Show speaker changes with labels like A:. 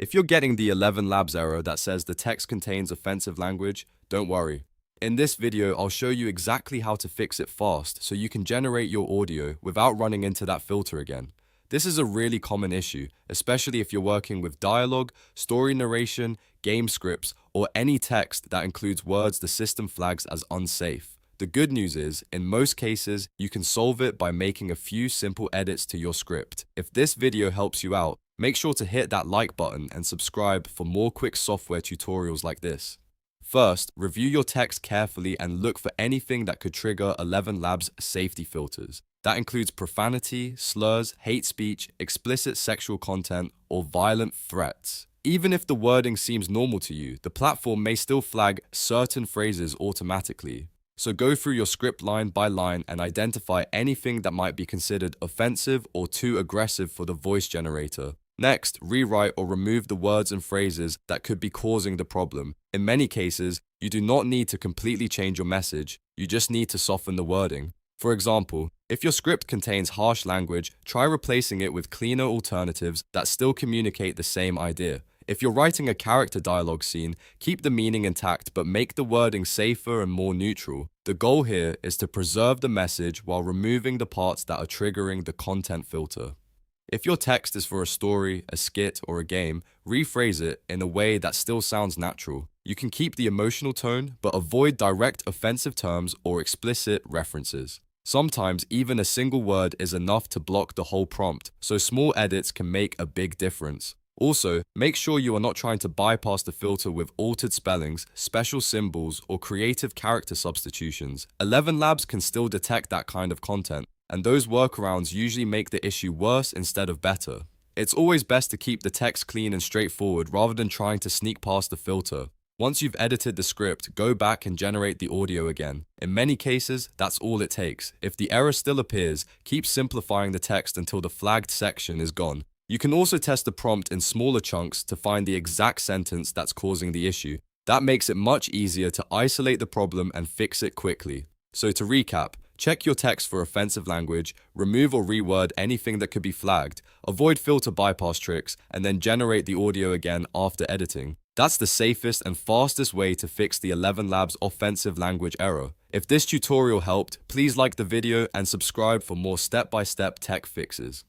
A: If you're getting the ElevenLabs error that says the text contains offensive language, don't worry. In this video, I'll show you exactly how to fix it fast so you can generate your audio without running into that filter again. This is a really common issue, especially if you're working with dialogue, story narration, game scripts, or any text that includes words the system flags as unsafe. The good news is, in most cases, you can solve it by making a few simple edits to your script. If this video helps you out, make sure to hit that like button and subscribe for more quick software tutorials like this. First, review your text carefully and look for anything that could trigger ElevenLabs safety filters. That includes profanity, slurs, hate speech, explicit sexual content, or violent threats. Even if the wording seems normal to you, the platform may still flag certain phrases automatically. So go through your script line by line and identify anything that might be considered offensive or too aggressive for the voice generator. Next, rewrite or remove the words and phrases that could be causing the problem. In many cases, you do not need to completely change your message, you just need to soften the wording. For example, if your script contains harsh language, try replacing it with cleaner alternatives that still communicate the same idea. If you're writing a character dialogue scene, keep the meaning intact but make the wording safer and more neutral. The goal here is to preserve the message while removing the parts that are triggering the content filter. If your text is for a story, a skit, or a game, rephrase it in a way that still sounds natural. You can keep the emotional tone, but avoid direct offensive terms or explicit references. Sometimes even a single word is enough to block the whole prompt, so small edits can make a big difference. Also, make sure you are not trying to bypass the filter with altered spellings, special symbols, or creative character substitutions. ElevenLabs can still detect that kind of content, and those workarounds usually make the issue worse instead of better. It's always best to keep the text clean and straightforward rather than trying to sneak past the filter. Once you've edited the script, go back and generate the audio again. In many cases, that's all it takes. If the error still appears, keep simplifying the text until the flagged section is gone. You can also test the prompt in smaller chunks to find the exact sentence that's causing the issue. That makes it much easier to isolate the problem and fix it quickly. So to recap, check your text for offensive language, remove or reword anything that could be flagged, avoid filter bypass tricks, and then generate the audio again after editing. That's the safest and fastest way to fix the ElevenLabs offensive language error. If this tutorial helped, please like the video and subscribe for more step-by-step tech fixes.